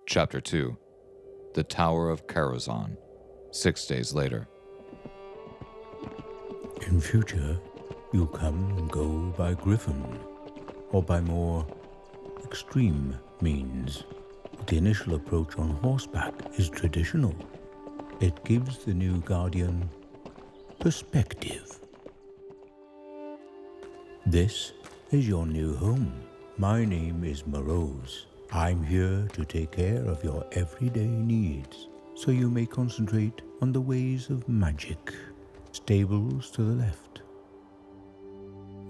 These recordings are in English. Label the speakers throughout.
Speaker 1: Chapter 2. The Tower of Karazhan. 6 days later.
Speaker 2: In future, you come and go by griffin, or by more extreme means. The initial approach on horseback is traditional. It gives the new guardian perspective. This is your new home. My name is Morose. I'm here to take care of your everyday needs, so you may concentrate on the ways of magic. Stables to the left.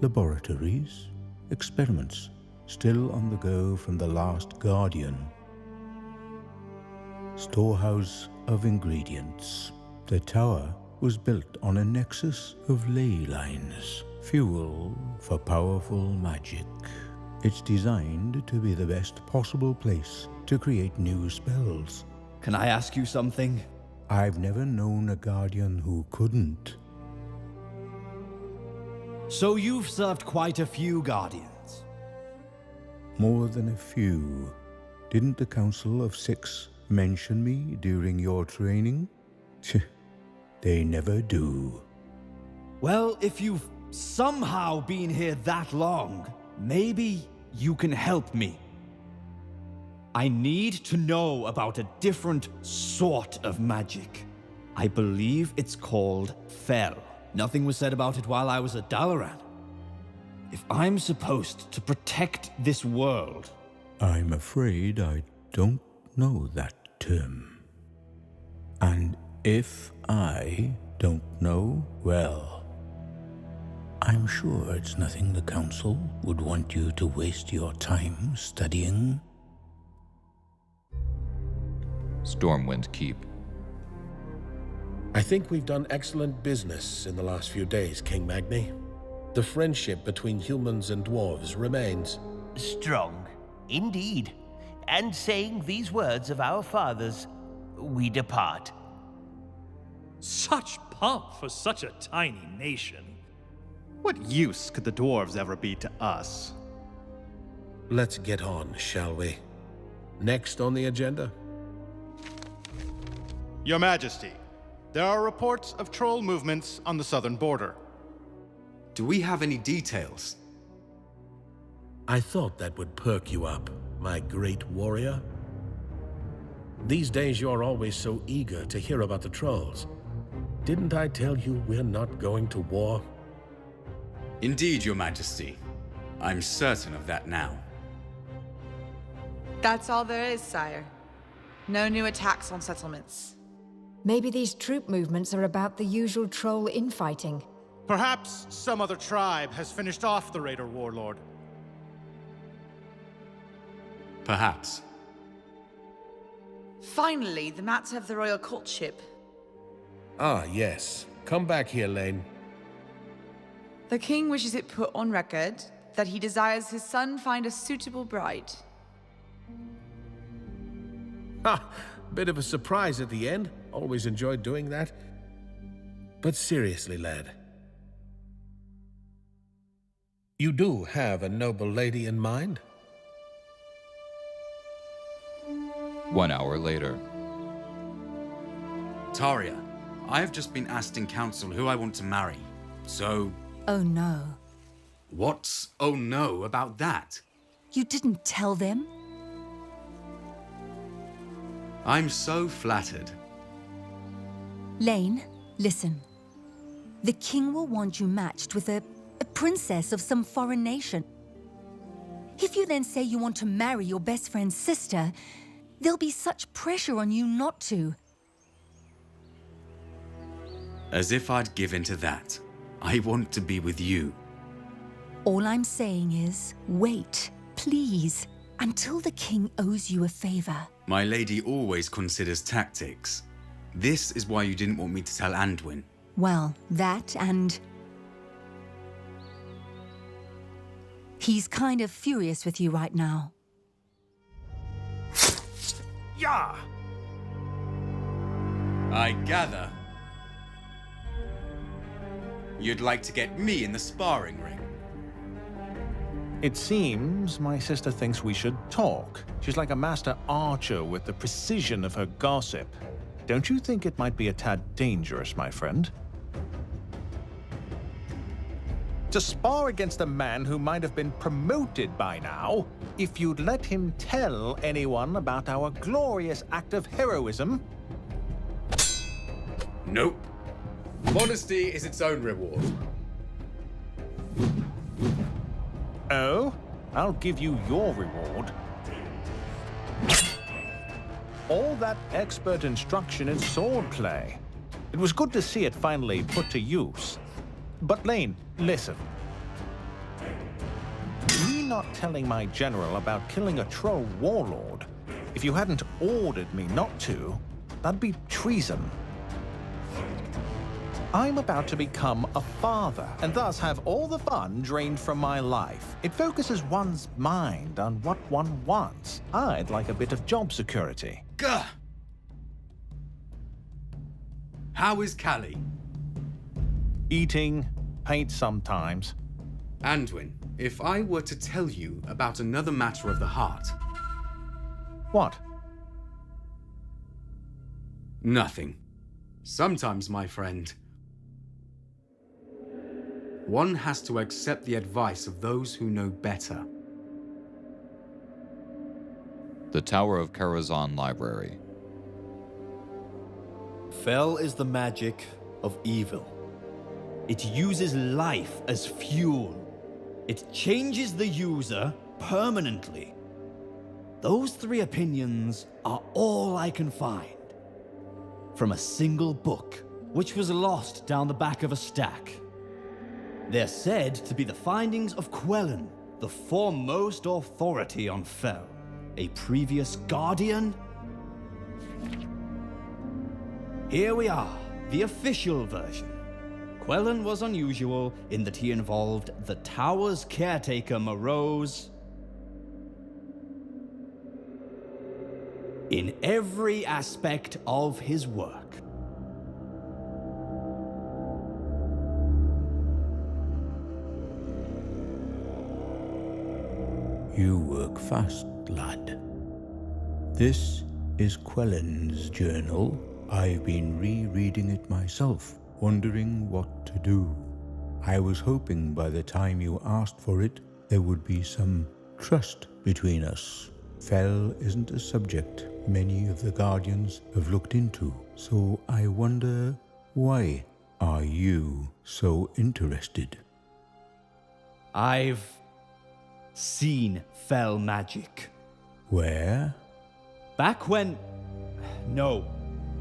Speaker 2: Laboratories, experiments, still on the go from the last guardian. Storehouse of ingredients. The tower was built on a nexus of ley lines, fuel for powerful magic. It's designed to be the best possible place to create new spells.
Speaker 3: Can I ask you something?
Speaker 2: I've never known a guardian who couldn't.
Speaker 3: So you've served quite a few guardians.
Speaker 2: More than a few. Didn't the Council of Six mention me during your training? They never do.
Speaker 3: Well, if you've somehow been here that long, maybe you can help me. I need to know about a different sort of magic. I believe it's called Fel. Nothing was said about it while I was at Dalaran. If I'm supposed to protect this world...
Speaker 2: I'm afraid I don't know that term. And if I don't know, well, I'm sure it's nothing the Council would want you to waste your time studying.
Speaker 1: Stormwind Keep.
Speaker 4: I think we've done excellent business in the last few days, King Magni. The friendship between humans and dwarves remains.
Speaker 5: Strong, indeed. And saying these words of our fathers, we depart.
Speaker 6: Such pomp for such a tiny nation. What use could the dwarves ever be to us?
Speaker 4: Let's get on, shall we? Next on the agenda.
Speaker 7: Your Majesty, there are reports of troll movements on the southern border.
Speaker 8: Do we have any details?
Speaker 4: I thought that would perk you up, my great warrior. These days you're always so eager to hear about the trolls. Didn't I tell you we're not going to war?
Speaker 8: Indeed, Your Majesty. I'm certain of that now.
Speaker 9: That's all there is, sire. No new attacks on settlements.
Speaker 10: Maybe these troop movements are about the usual troll infighting.
Speaker 7: Perhaps some other tribe has finished off the Raider warlord.
Speaker 8: Perhaps.
Speaker 9: Finally, the matter of the royal courtship.
Speaker 4: Ah, yes. Come back here, Lane.
Speaker 9: The king wishes it put on record that he desires his son find a suitable bride.
Speaker 4: Ha! Bit of a surprise at the end. Always enjoyed doing that. But seriously, lad. You do have a noble lady in mind?
Speaker 1: 1 hour later.
Speaker 8: Taria, I have just been asked in council who I want to marry. So...
Speaker 11: Oh no.
Speaker 8: What's oh no about that?
Speaker 11: You didn't tell them?
Speaker 8: I'm so flattered.
Speaker 11: Lane, listen. The king will want you matched with a princess of some foreign nation. If you then say you want to marry your best friend's sister, there'll be such pressure on you not to.
Speaker 8: As if I'd give in to that. I want to be with you.
Speaker 11: All I'm saying is, wait, please, until the king owes you a favor.
Speaker 8: My lady always considers tactics. This is why you didn't want me to tell Anduin.
Speaker 11: Well, that and... he's kind of furious with you right now.
Speaker 4: Yeah!
Speaker 8: I gather. You'd like to get me in the sparring ring.
Speaker 12: It seems my sister thinks we should talk. She's like a master archer with the precision of her gossip. Don't you think it might be a tad dangerous, my friend? To spar against a man who might have been promoted by now, if you'd let him tell anyone about our glorious act of heroism?
Speaker 8: Nope. Modesty is its own reward.
Speaker 12: Oh? I'll give you your reward. All that expert instruction in swordplay. It was good to see it finally put to use. But Lane, listen. Me not telling my general about killing a troll warlord, if you hadn't ordered me not to, that'd be treason. I'm about to become a father, and thus have all the fun drained from my life. It focuses one's mind on what one wants. I'd like a bit of job security.
Speaker 8: Gah! How is Callie?
Speaker 12: Eating, paint sometimes.
Speaker 8: Anduin, if I were to tell you about another matter of the heart...
Speaker 12: What?
Speaker 8: Nothing. Sometimes, my friend, one has to accept the advice of those who know better.
Speaker 1: The Tower of Karazhan Library.
Speaker 3: Fel is the magic of evil. It uses life as fuel. It changes the user permanently. Those three opinions are all I can find. From a single book, which was lost down the back of a stack. They're said to be the findings of Quellan, the foremost authority on Fel. A previous guardian? Here we are, the official version. Quellan was unusual in that he involved the tower's caretaker Morose in every aspect of his work.
Speaker 2: You work fast, lad. This is Quellan's journal. I've been rereading it myself, wondering what to do. I was hoping by the time you asked for it, there would be some trust between us. Fel isn't a subject many of the Guardians have looked into, so I wonder, why are you so interested?
Speaker 3: I've seen Fel magic.
Speaker 2: Where?
Speaker 3: Back when... No.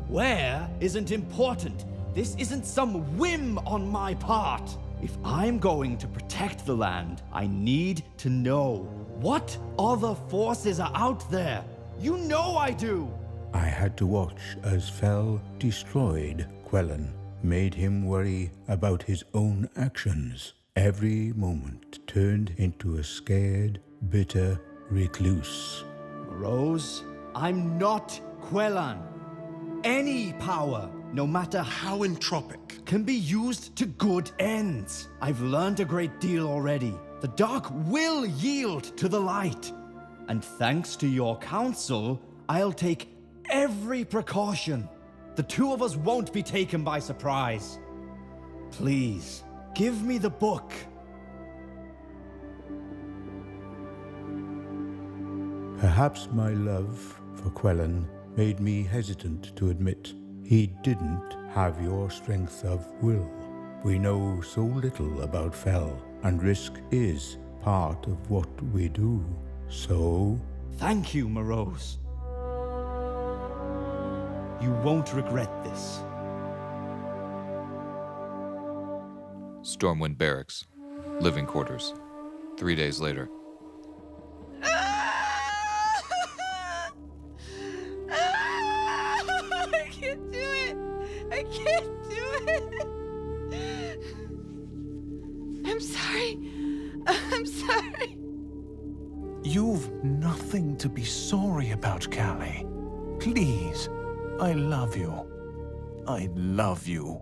Speaker 3: Where isn't important. This isn't some whim on my part. If I'm going to protect the land, I need to know what other forces are out there. You know I do.
Speaker 2: I had to watch as Fel destroyed Quellan, made him worry about his own actions. Every moment turned into a scared, bitter recluse.
Speaker 3: Morose, I'm not Quellan. Any power, no matter how entropic, can be used to good ends. I've learned a great deal already. The dark will yield to the light. And thanks to your counsel, I'll take every precaution. The two of us won't be taken by surprise. Please, give me the book.
Speaker 2: Perhaps my love for Quellan made me hesitant to admit he didn't have your strength of will. We know so little about Fel, and risk is part of what we do. So...
Speaker 3: Thank you, Morose. You won't regret this.
Speaker 1: Stormwind Barracks. Living quarters. 3 days later.
Speaker 9: I can't do it. I can't do it. I'm sorry. I'm sorry.
Speaker 12: You've nothing to be sorry about, Callie. Please, I love you. I love you.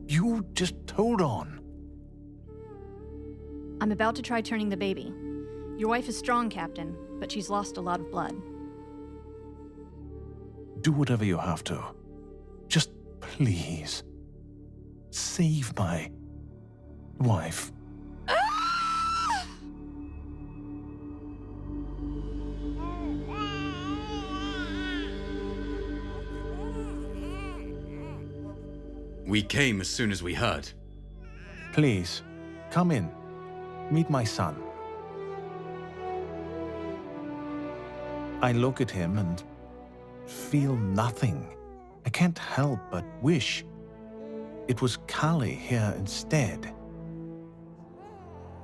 Speaker 12: You just hold on.
Speaker 13: I'm about to try turning the baby. Your wife is strong, Captain, but she's lost a lot of blood.
Speaker 12: Do whatever you have to. Just please, save my wife.
Speaker 8: We came as soon as we heard.
Speaker 12: Please, come in. Meet my son. I look at him and feel nothing. I can't help but wish it was Callie here instead.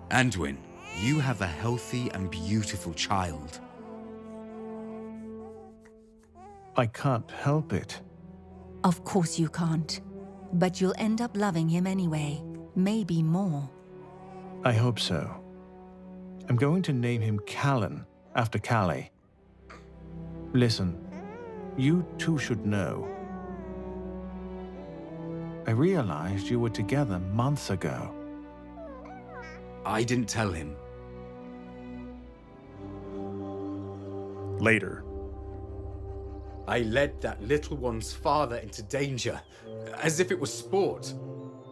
Speaker 8: Anduin, you have a healthy and beautiful child.
Speaker 12: I can't help it.
Speaker 11: Of course you can't. But you'll end up loving him anyway. Maybe more.
Speaker 12: I hope so. I'm going to name him Callan, after Callie. Listen, you two should know. I realized you were together months ago.
Speaker 8: I didn't tell him.
Speaker 6: Later.
Speaker 8: I led that little one's father into danger, as if it was sport.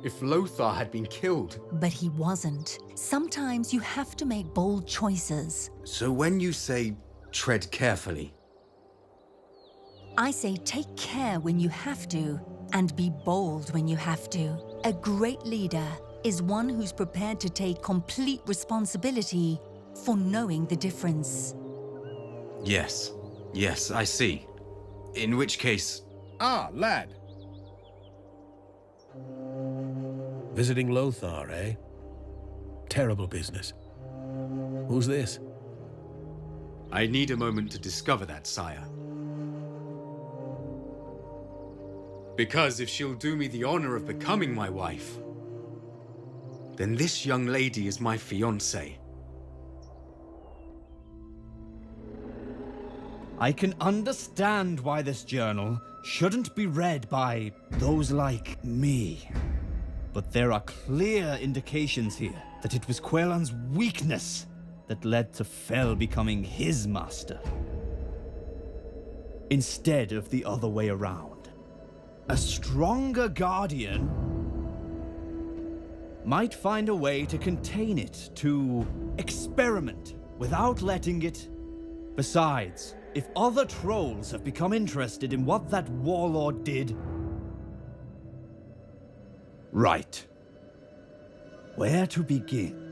Speaker 8: If Lothar had been killed.
Speaker 11: But he wasn't. Sometimes you have to make bold choices.
Speaker 8: So when you say, tread carefully.
Speaker 11: I say take care when you have to, and be bold when you have to. A great leader is one who's prepared to take complete responsibility for knowing the difference.
Speaker 8: Yes, I see. In which case...
Speaker 4: Ah, lad. Visiting Lothar, eh? Terrible business. Who's this?
Speaker 8: I need a moment to discover that, sire. Because if she'll do me the honor of becoming my wife, then this young lady is my fiancée.
Speaker 3: I can understand why this journal shouldn't be read by those like me. But there are clear indications here that it was Quelan's weakness that led to Fel becoming his master, instead of the other way around. A stronger guardian might find a way to contain it, to experiment without letting it. Besides, if other trolls have become interested in what that warlord did... Right. Where to begin?